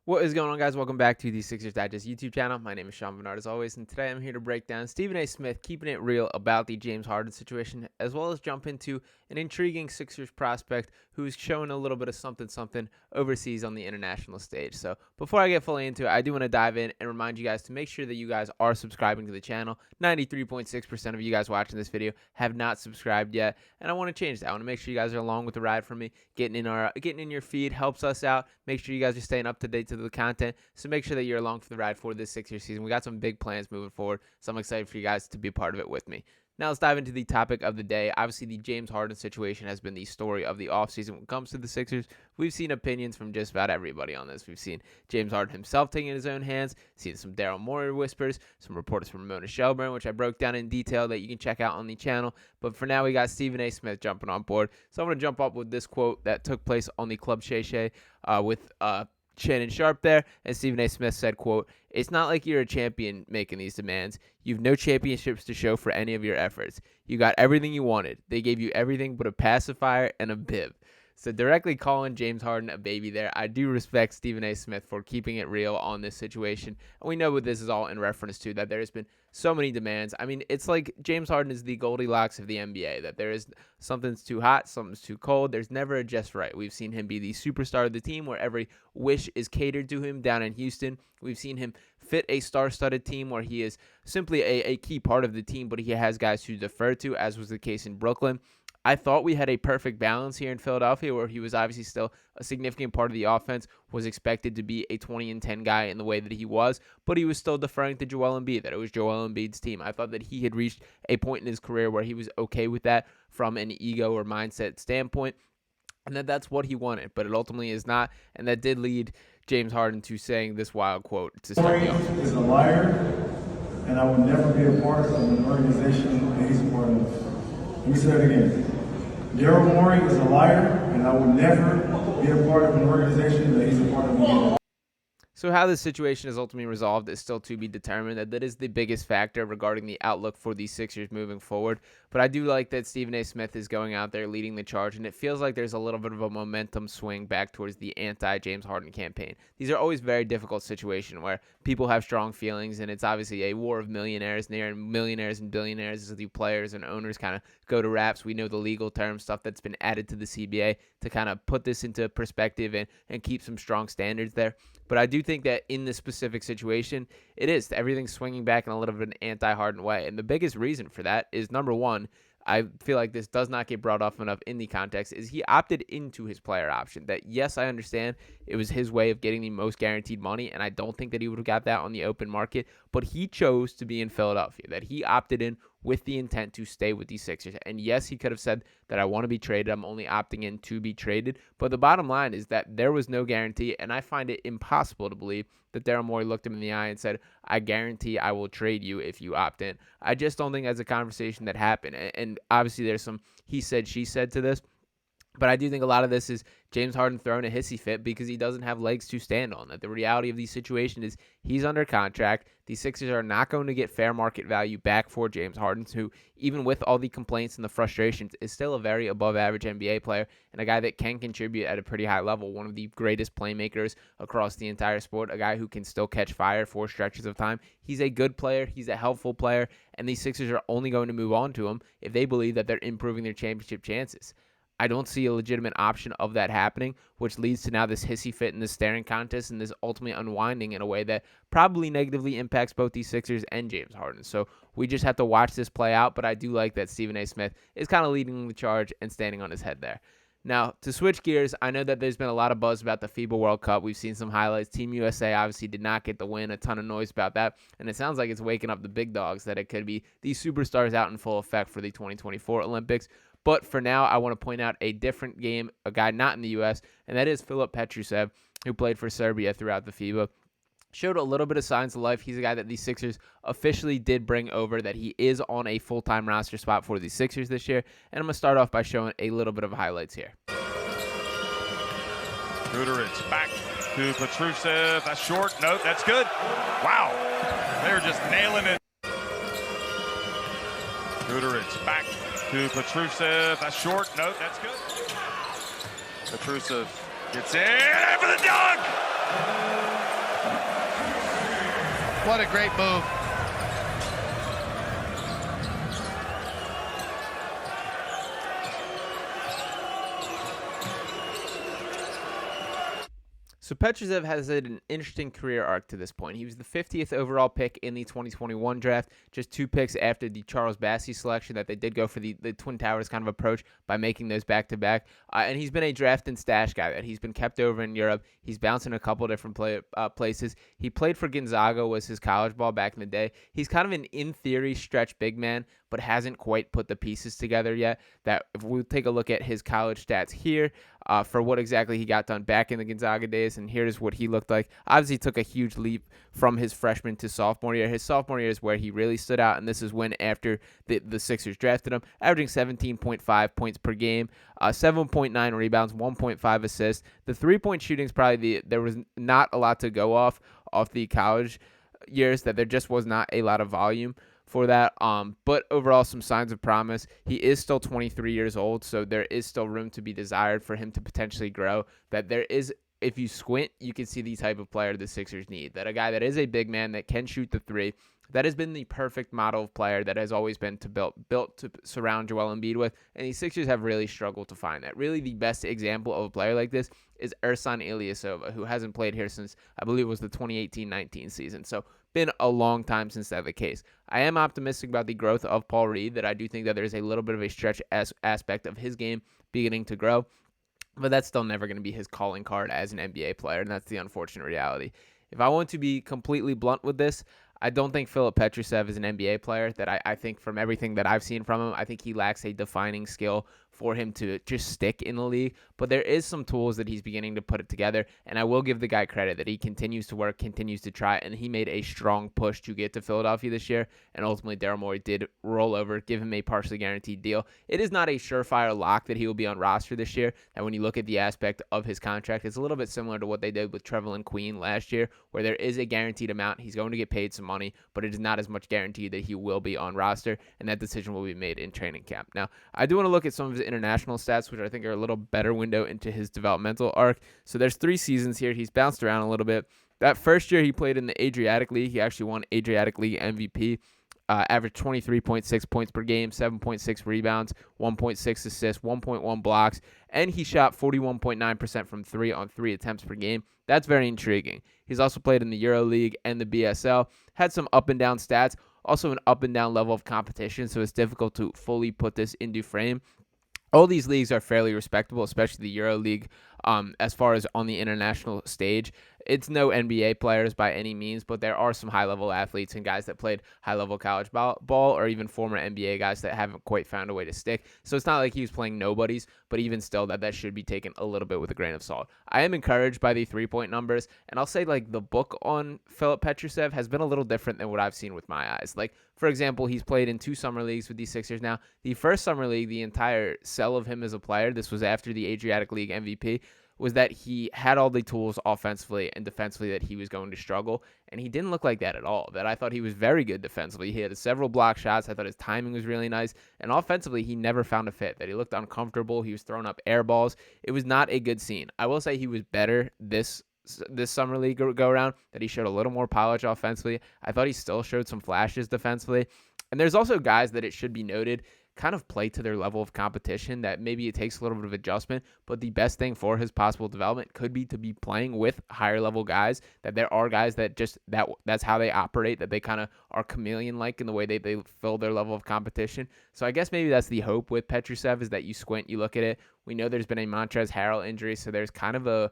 What is going on, guys? Welcome back to the Sixers Digest YouTube channel. My name is Barnard, as always, and today I'm here to break down Stephen A. Smith keeping it real about the James Harden situation, as well as jump into an intriguing Sixers prospect who's showing a little bit of something overseas on the international stage. So before I get fully into it, I do want to dive in and remind you guys to make sure that you guys are subscribing to the channel. 93.6% of you guys watching this video have not subscribed yet, and I want to change that. I want to make sure you guys are along with the ride for me. Getting in your feed helps us out. Make sure you guys are staying up to date to the content, so make sure that you're along for the ride for this Sixers season. We got some big plans moving forward, so I'm excited for you guys to be part of it with me. Now let's dive into the topic of the day. Obviously, the James Harden situation has been the story of the offseason when it comes to the Sixers. We've seen opinions from just about everybody on this. We've seen James Harden himself taking his own hands, seen some Daryl Morey whispers, some reports from Mona Shelburne, which I broke down in detail that you can check out on the channel. But for now, we got Stephen A. Smith jumping on board. So I'm going to jump up with this quote that took place on the Club Shay Shay with Shannon Sharp there, and Stephen A. Smith said, quote, "It's not like you're a champion making these demands. You've no championships to show for any of your efforts. You got everything you wanted. They gave you everything but a pacifier and a bib." So directly calling James Harden a baby there. I do respect Stephen A. Smith for keeping it real on this situation. And we know what this is all in reference to, that there's been so many demands. I mean, it's like James Harden is the Goldilocks of the NBA, that there is something's too hot, something's too cold. There's never a just right. We've seen him be the superstar of the team where every wish is catered to him down in Houston. We've seen him fit a star-studded team where he is simply a key part of the team, but he has guys to defer to, as was the case in Brooklyn. I thought we had a perfect balance here in Philadelphia, where he was obviously still a significant part of the offense, was expected to be a 20-10 guy in the way that he was, but he was still deferring to Joel Embiid, that it was Joel Embiid's team. I thought that he had reached a point in his career where he was okay with that from an ego or mindset standpoint, and that's what he wanted, but it ultimately is not, and that did lead James Harden to saying this wild quote to start the offseason. Is a liar, and I will never be a part of an organization that he's a part of. Let me say it again. Daryl Morey is a liar, and I will never be a part of an organization that he's a part of again. So how this situation is ultimately resolved is still to be determined. That is the biggest factor regarding the outlook for the Sixers moving forward. But I do like that Stephen A. Smith is going out there leading the charge, and it feels like there's a little bit of a momentum swing back towards the anti-James Harden campaign. These are always very difficult situations where people have strong feelings, and it's obviously a war of millionaires near millionaires and billionaires as the players and owners kind of go to wraps. We know the legal term stuff that's been added to the CBA to kind of put this into perspective and keep some strong standards there. But I do think that in this specific situation, everything's swinging back in a little bit of an anti-Harden way. And the biggest reason for that is, number one, I feel like this does not get brought up enough in the context, is he opted into his player option. That, yes, I understand it was his way of getting the most guaranteed money, and I don't think that he would have got that on the open market, but he chose to be in Philadelphia, that he opted in with the intent to stay with the Sixers. And yes, he could have said that I want to be traded, I'm only opting in to be traded, but the bottom line is that there was no guarantee, and I find it impossible to believe that Daryl Morey looked him in the eye and said, "I guarantee I will trade you if you opt in." I just don't think that's a conversation that happened. And obviously there's some he said, she said to this. But I do think a lot of this is James Harden throwing a hissy fit because he doesn't have legs to stand on. That the reality of the situation is he's under contract. The Sixers are not going to get fair market value back for James Harden, who, even with all the complaints and the frustrations, is still a very above-average NBA player and a guy that can contribute at a pretty high level. One of the greatest playmakers across the entire sport, a guy who can still catch fire for stretches of time. He's a good player. He's a helpful player, and the Sixers are only going to move on to him if they believe that they're improving their championship chances. I don't see a legitimate option of that happening, which leads to now this hissy fit and this staring contest and this ultimately unwinding in a way that probably negatively impacts both the Sixers and James Harden. So we just have to watch this play out, but I do like that Stephen A. Smith is kind of leading the charge and standing on his head there. Now, to switch gears, I know that there's been a lot of buzz about the FIBA World Cup. We've seen some highlights. Team USA obviously did not get the win, a ton of noise about that, and it sounds like it's waking up the big dogs that it could be these superstars out in full effect for the 2024 Olympics. But for now, I want to point out a different game, a guy not in the U.S., and that is Filip Petrusev, who played for Serbia throughout the FIBA. Showed a little bit of signs of life. He's a guy that the Sixers officially did bring over, that he is on a full-time roster spot for the Sixers this year. And I'm going to start off by showing a little bit of highlights here. Buteric back to Petrusev. That's short. Nope, that's good. Wow. They're just nailing it. Buteric back to Petrusev. That's short. Nope, that's good. Petrusev gets in for the dunk. What a great move. So Petrusev has had an interesting career arc to this point. He was the 50th overall pick in the 2021 draft, just 2 picks after the Charles Bassey selection that they did go for the Twin Towers kind of approach by making those back-to-back. And he's been a draft and stash guy that he's been kept over in Europe. He's bounced in a couple different places. He played for Gonzaga, was his college ball back in the day. He's kind of an, in theory, stretch big man, but hasn't quite put the pieces together yet. That if we take a look at his college stats here, for what exactly he got done back in the Gonzaga days, and here's what he looked like. Obviously, took a huge leap from his freshman to sophomore year. His sophomore year is where he really stood out, and this is when after the Sixers drafted him, averaging 17.5 points per game, 7.9 rebounds, 1.5 assists. The three-point shooting is probably there was not a lot to go off the college years, that there just was not a lot of volume for that. But overall, some signs of promise. He is still 23 years old, so there is still room to be desired for him to potentially grow. That there is, if you squint, you can see the type of player the Sixers need. That a guy that is a big man that can shoot the three, that has been the perfect model of player that has always been built to surround Joel Embiid with, and the Sixers have really struggled to find that. Really, the best example of a player like this is Ersan Ilyasova, who hasn't played here since, I believe it was the 2018-19 season. So been a long time since that's the case. I am optimistic about the growth of Paul Reed, that I do think that there's a little bit of a stretch aspect of his game beginning to grow, but that's still never going to be his calling card as an NBA player, and that's the unfortunate reality. If I want to be completely blunt with this, I don't think Filip Petrusev is an NBA player. That I think from everything that I've seen from him, I think he lacks a defining skill for him to just stick in the league. But there is some tools that he's beginning to put it together, and I will give the guy credit that he continues to work, continues to try, and he made a strong push to get to Philadelphia this year, and ultimately Daryl Morey did roll over, give him a partially guaranteed deal. It is not a surefire lock that he will be on roster this year, and when you look at the aspect of his contract, it's a little bit similar to what they did with Trevelyan Queen last year, where there is a guaranteed amount. He's going to get paid some money, but it is not as much guaranteed that he will be on roster, and that decision will be made in training camp. Now, I do want to look at some of his international stats, which I think are a little better window into his developmental arc. So there's 3 seasons here. He's bounced around a little bit. That first year he played in the Adriatic League. He actually won Adriatic League MVP. Averaged 23.6 points per game, 7.6 rebounds, 1.6 assists, 1.1 blocks, and he shot 41.9% from 3 on 3 attempts per game. That's very intriguing. He's also played in the Euro League and the BSL, had some up and down stats, also an up and down level of competition, so it's difficult to fully put this into frame. All these leagues are fairly respectable, especially the Euro League, as far as on the international stage. It's no NBA players by any means, but there are some high-level athletes and guys that played high-level college ball or even former NBA guys that haven't quite found a way to stick. So it's not like he was playing nobodies, but even still, that should be taken a little bit with a grain of salt. I am encouraged by the three-point numbers, and I'll say like the book on Filip Petrusev has been a little different than what I've seen with my eyes. Like, for example, he's played in 2 summer leagues with these Sixers now. The first summer league, the entire sell of him as a player, this was after the Adriatic League MVP, was that he had all the tools offensively and defensively that he was going to struggle, and he didn't look like that at all. That I thought he was very good defensively. He had several block shots. I thought his timing was really nice, and offensively, he never found a fit. That he looked uncomfortable. He was throwing up air balls. It was not a good scene. I will say he was better this summer league go around, that he showed a little more polish offensively. I thought he still showed some flashes defensively, and there's also guys that it should be noted kind of play to their level of competition, that maybe it takes a little bit of adjustment, but the best thing for his possible development could be to be playing with higher level guys, that there are guys that just that's how they operate, that they kind of are chameleon-like in the way they fill their level of competition. So I guess maybe that's the hope with Petrusev, is that you squint, you look at it. We know there's been a Montrezl Harrell injury, so there's kind of a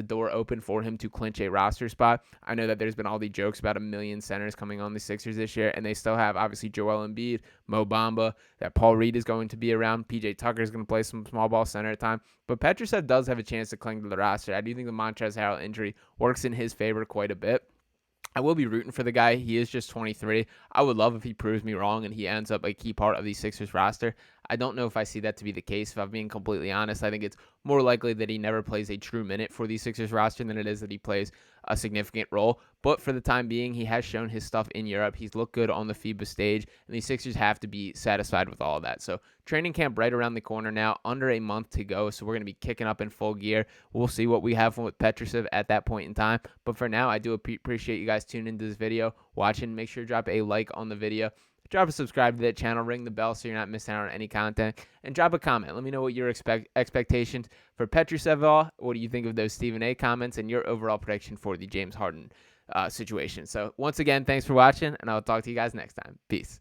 door open for him to clinch a roster spot. I know that there's been all the jokes about 1 million centers coming on the Sixers this year, and they still have, obviously, Joel Embiid, Mo Bamba, that Paul Reed is going to be around. PJ Tucker is going to play some small ball center at time. But Petrusev does have a chance to cling to the roster. I do think the Montrezl Harrell injury works in his favor quite a bit. I will be rooting for the guy. He is just 23. I would love if he proves me wrong and he ends up a key part of the Sixers roster. I don't know if I see that to be the case. If I'm being completely honest, I think it's more likely that he never plays a true minute for the Sixers roster than it is that he plays a significant role. But for the time being, he has shown his stuff in Europe. He's looked good on the FIBA stage, and the Sixers have to be satisfied with all of that. So training camp right around the corner now, under a month to go. So we're going to be kicking up in full gear. We'll see what we have with Petrusev at that point in time. But for now, I do appreciate you guys tuning into this video, watching. Make sure to drop a like on the video. Drop a subscribe to that channel, ring the bell so you're not missing out on any content, and drop a comment. Let me know what your expectations for Petrusev are. What do you think of those Stephen A comments and your overall prediction for the James Harden situation? So once again, thanks for watching, and I'll talk to you guys next time. Peace.